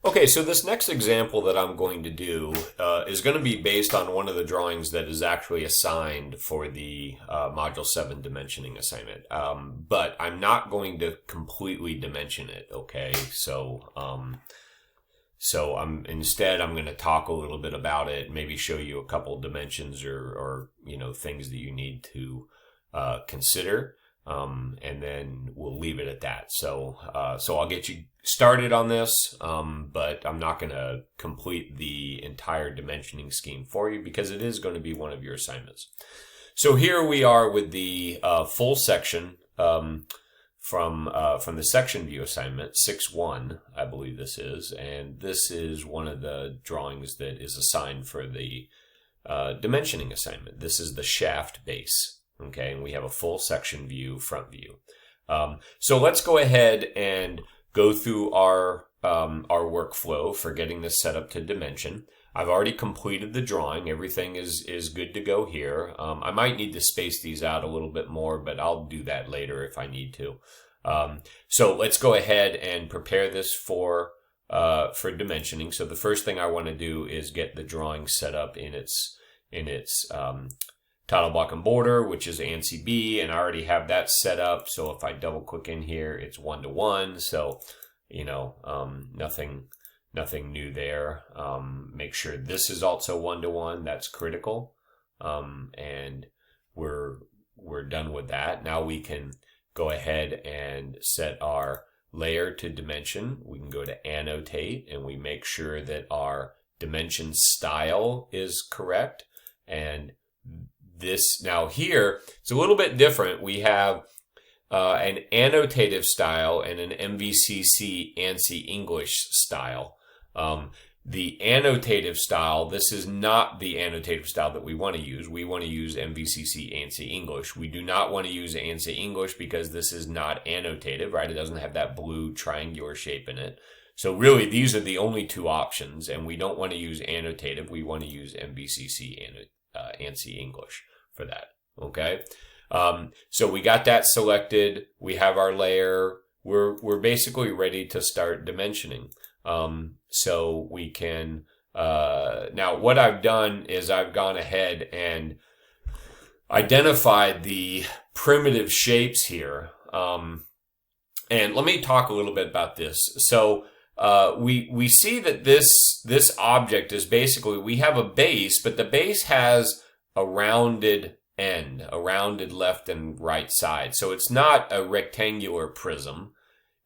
Okay, so this next example that I'm going to do is going to be based on one of the drawings that is actually assigned for the Module 7 dimensioning assignment. But I'm not going to completely dimension it, okay? So instead I'm going to talk a little bit about it, maybe show you a couple dimensions or things that you need to consider. And then we'll leave it at that. So I'll get you started on this, but I'm not going to complete the entire dimensioning scheme for you because it is going to be one of your assignments. So here we are with the full section from the section view assignment, 6-1, I believe this is, and this is one of the drawings that is assigned for the dimensioning assignment. This is the shaft base. Okay, and we have a full section view, front view. So let's go ahead and go through our workflow for getting this set up to dimension. I've already completed the drawing. Everything is good to go here. I might need to space these out a little bit more, but I'll do that later if I need to. So let's go ahead and prepare this for dimensioning. So the first thing I want to do is get the drawing set up in its title block and border, which is ANSI B, and I already have that set up. So if I double click in here, it's 1-to-1. So, nothing new there. Make sure this is also 1-to-1. That's critical. And we're done with that. Now we can go ahead and set our layer to dimension. We can go to annotate and we make sure that our dimension style is correct. And this now here, it's a little bit different. We have an annotative style and an MVCC ANSI English style. The annotative style, this is not the annotative style that we want to use. We want to use MVCC ANSI English. We do not want to use ANSI English because this is not annotative, right? It doesn't have that blue triangular shape in it. So really, these are the only two options, and we don't want to use annotative. We want to use MVCC ANSI English for that, okay? So we got that selected. We have our layer. We're basically ready to start dimensioning. So we can, now what I've done is I've gone ahead and identified the primitive shapes here. And let me talk a little bit about this. So we see that this object is basically, we have a base, but the base has a rounded end, a rounded left and right side. So it's not a rectangular prism.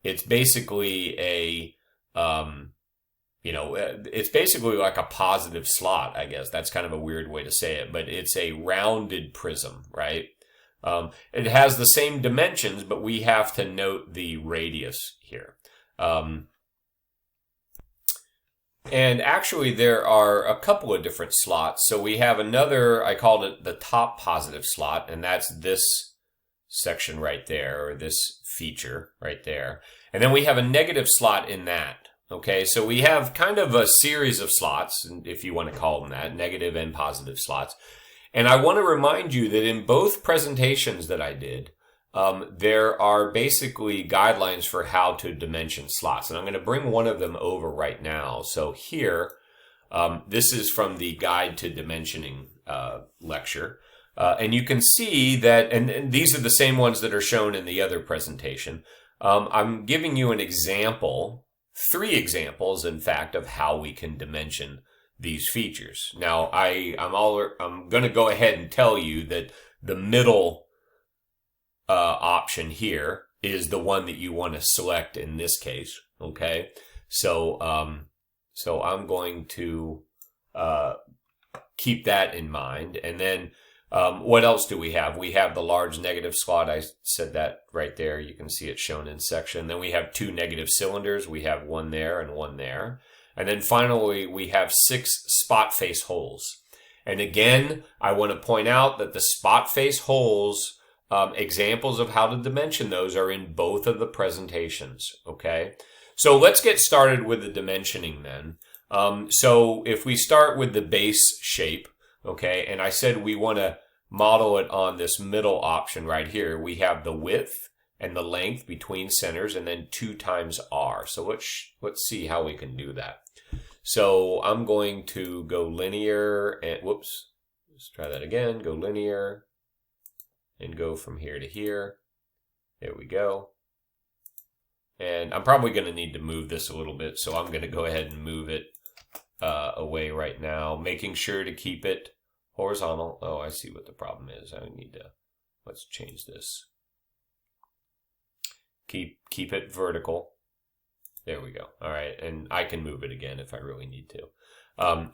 It's basically it's basically like a positive slot, I guess. That's kind of a weird way to say it, but it's a rounded prism, right? It has the same dimensions, but we have to note the radius here. And actually there are a couple of different slots. So we have another, I called it the top positive slot, and that's this section right there, or this feature right there. And then we have a negative slot in that. Okay, so we have kind of a series of slots, if you want to call them that, negative and positive slots. And I want to remind you that in both presentations that I did, there are basically guidelines for how to dimension slots. And I'm going to bring one of them over right now. So here, this is from the Guide to Dimensioning lecture. And you can see that, and these are the same ones that are shown in the other presentation. I'm giving you an example, 3 examples, in fact, of how we can dimension these features. Now, I'm going to go ahead and tell you that the middle option here is the one that you want to select in this case. Okay, so I'm going to keep that in mind, and then what else do we have? We have the large negative slot. I said that right there. You can see it shown in section. Then we have 2 negative cylinders. We have one there and one there. And then finally, we have 6 spot face holes. And again, I want to point out that the spot face holes, examples of how to dimension those are in both of the presentations. Okay, so let's get started with the dimensioning then. So if we start with the base shape, okay, and I said we want to model it on this middle option right here. We have the width and the length between centers, and then 2 times R. So let's see how we can do that. So I'm going to go linear, and whoops, let's try that again. Go linear and go from here to here. There we go. And I'm probably going to need to move this a little bit, so I'm going to go ahead and move it away right now, making sure to keep it horizontal. Oh, I see what the problem is. I need to, let's change this. Keep it vertical. There we go. All right, and I can move it again if I really need to.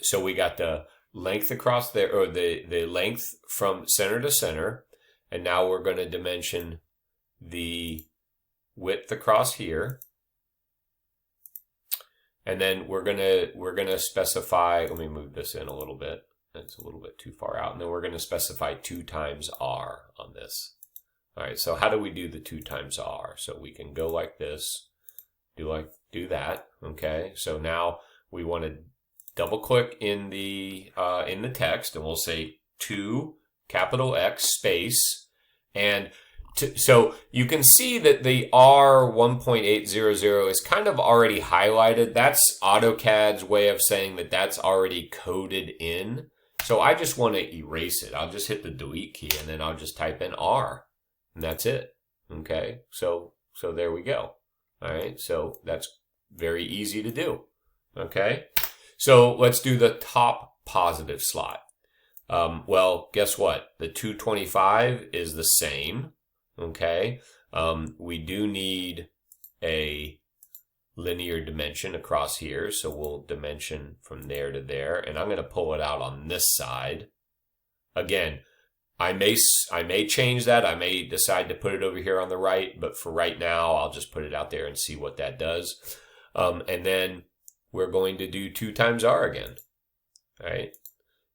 So we got the length across there, or the length from center to center, and now we're going to dimension the width across here. And then we're gonna specify, let me move this in a little bit. It's a little bit too far out. And then we're gonna specify 2 times R on this. All right, so how do we do the 2 times R? So we can go like this, do that, okay? So now we wanna double click in the text, and we'll say 2 capital X space, and so you can see that the R 1.800 is kind of already highlighted. That's AutoCAD's way of saying that that's already coded in. So I just want to erase it. I'll just hit the delete key, and then I'll just type in R, and that's it. Okay, so there we go. All right, so that's very easy to do. Okay, so let's do the top positive slot. Well, guess what? The 225 is the same. Okay, we do need a linear dimension across here, so we'll dimension from there to there, and I'm going to pull it out on this side. Again, I may change that. I may decide to put it over here on the right, but for right now, I'll just put it out there and see what that does. And then we're going to do 2 times R again. All right,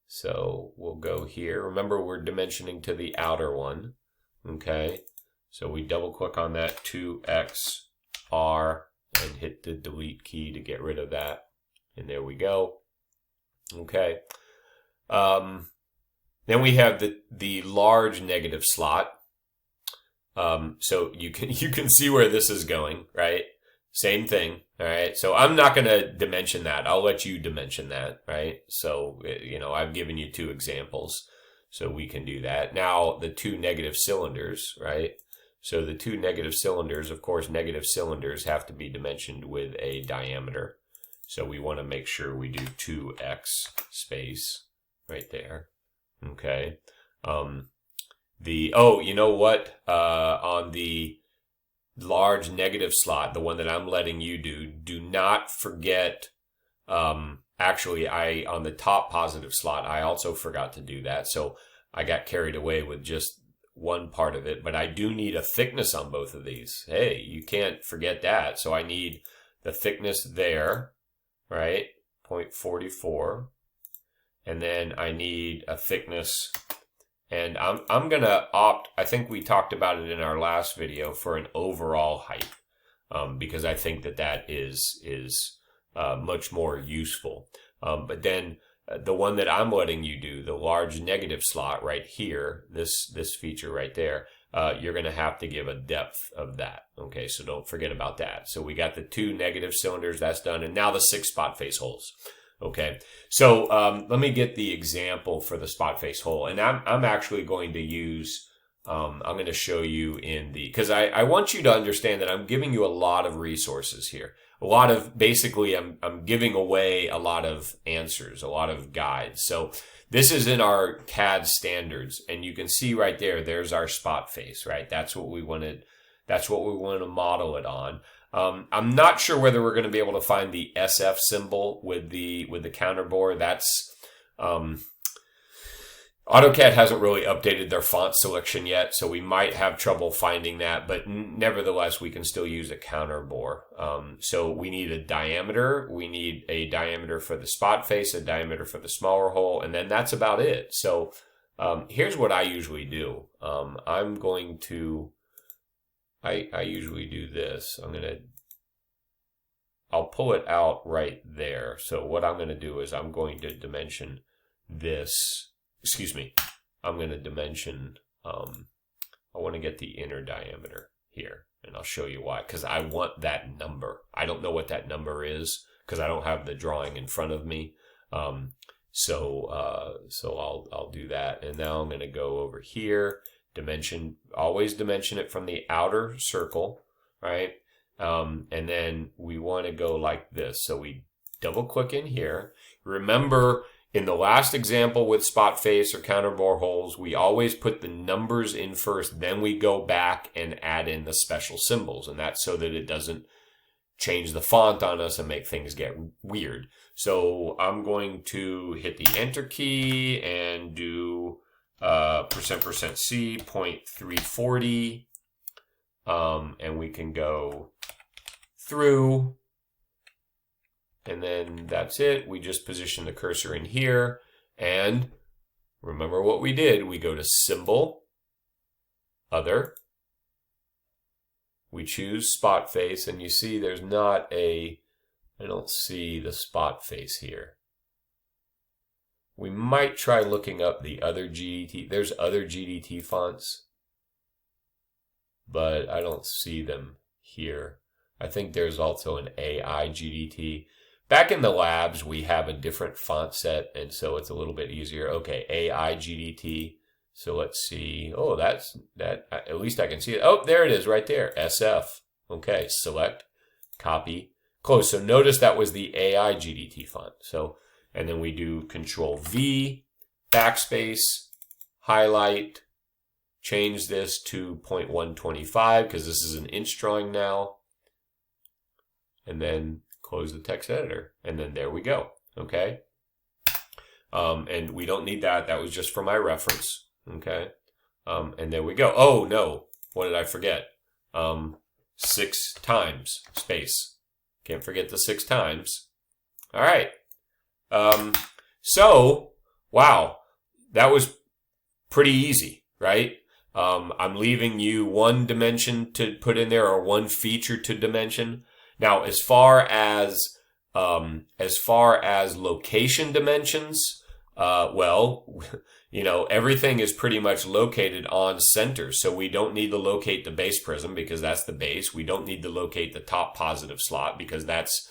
so we'll go here. Remember, we're dimensioning to the outer one. Okay, so we double click on that 2XR and hit the delete key to get rid of that. And there we go. Okay. Then we have the large negative slot. So you can see where this is going, right? Same thing. All right. So I'm not going to dimension that. I'll let you dimension that, right? So, I've given you 2 examples. So we can do that. Now the 2 negative cylinders, right? So the 2 negative cylinders, of course, negative cylinders have to be dimensioned with a diameter. So we want to make sure we do 2x space right there. Okay. You know what? On the large negative slot, the one that I'm letting you do not forget, actually, on the top positive slot, I also forgot to do that. So I got carried away with just one part of it, but I do need a thickness on both of these. Hey, you can't forget that. So I need the thickness there, right? 0.44. And then I need a thickness, and I'm going to opt, I think we talked about it in our last video, for an overall height, because I think that is much more useful. But then the one that I'm letting you do, the large negative slot right here, this feature right there, you're going to have to give a depth of that. Okay, so don't forget about that. So we got the 2 negative cylinders, that's done, and now the 6 spot face holes. Okay, so let me get the example for the spot face hole, and I'm actually going to use, I'm going to show you because I want you to understand that I'm giving you a lot of resources here. A lot of, basically, I'm giving away a lot of answers, a lot of guides. So this is in our CAD standards, and you can see right there's our spot face, right? That's what we wanted. That's what we want to model it on. I'm not sure whether we're going to be able to find the SF symbol with the counter bore. That's AutoCAD hasn't really updated their font selection yet, so we might have trouble finding that, but nevertheless, we can still use a counter bore. So we need a diameter. We need a diameter for the spot face, a diameter for the smaller hole, and then that's about it. So here's what I usually do. I usually do this. I'll pull it out right there. So what I'm going to do is I'm going to dimension this. Excuse me. I'm going to dimension, I want to get the inner diameter here. And I'll show you why, because I want that number. I don't know what that number is because I don't have the drawing in front of me. So I'll do that. And now I'm going to go over here, dimension, always dimension it from the outer circle, right? And then we want to go like this. So we double click in here. Remember, in the last example with spot face or counter bore holes, we always put the numbers in first, then we go back and add in the special symbols. And that's so that it doesn't change the font on us and make things get weird. So I'm going to hit the enter key and do %% .340. And we can go through. And then that's it. We just position the cursor in here. And remember what we did. We go to Symbol, Other. We choose Spot Face. And you see there's not a... I don't see the spot face here. We might try looking up the other GDT. There's other GDT fonts, but I don't see them here. I think there's also an AI GDT. Back in the labs, we have a different font set, and so it's a little bit easier. Okay, AI GDT. So let's see. Oh, that's that. At least I can see it. Oh, there it is right there. SF. Okay, select, copy. Close. So notice that was the AI GDT font. So, and then we do Control V, backspace, highlight, change this to 0.125 because this is an inch drawing now. And then close the text editor. And then there we go. Okay. And we don't need that. That was just for my reference. Okay. And there we go. Oh no. What did I forget? 6 times space. Can't forget the 6 times. All right. So, wow, that was pretty easy, right? I'm leaving you one dimension to put in there or one feature to dimension. Now, as far as location dimensions, well, you know, everything is pretty much located on center. So we don't need to locate the base prism because that's the base. We don't need to locate the top positive slot because that's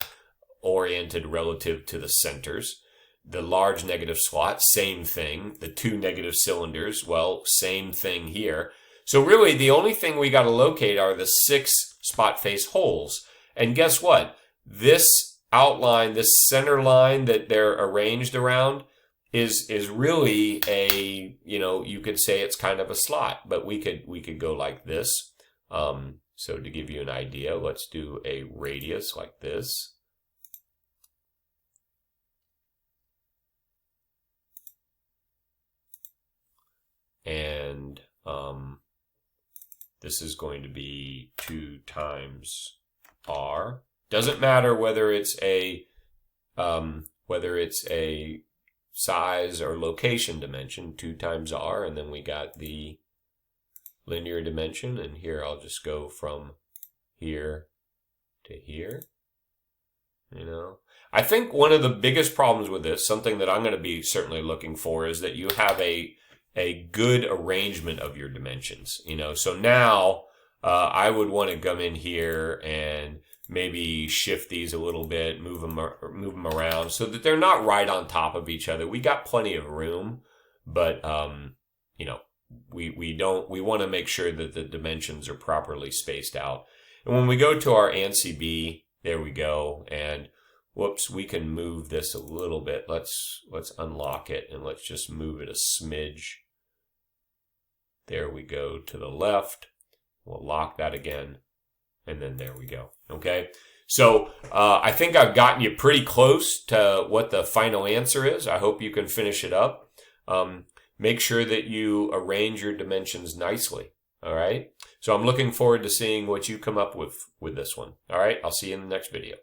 oriented relative to the centers. The large negative slot, same thing. The 2 negative cylinders, well, same thing here. So really the only thing we got to locate are the 6 spot face holes. And guess what? This outline, this center line that they're arranged around, is really a, you know, you could say it's kind of a slot, but we could go like this. So to give you an idea, let's do a radius like this. And this is going to be 2 times R. Doesn't matter whether it's a size or location dimension, 2 times R, and then we got the linear dimension, and here I'll just go from here to here. You know, I think one of the biggest problems with this, something that I'm going to be certainly looking for, is that you have a good arrangement of your dimensions. You know, so now I would want to come in here and maybe shift these a little bit, move them around so that they're not right on top of each other. We got plenty of room, but you know, we want to make sure that the dimensions are properly spaced out. And when we go to our ANSI B, there we go. And whoops, we can move this a little bit. Let's unlock it and let's just move it a smidge. There we go to the left. We'll lock that again. And then there we go. Okay. So I think I've gotten you pretty close to what the final answer is. I hope you can finish it up. Make sure that you arrange your dimensions nicely. All right. So I'm looking forward to seeing what you come up with this one. All right. I'll see you in the next video.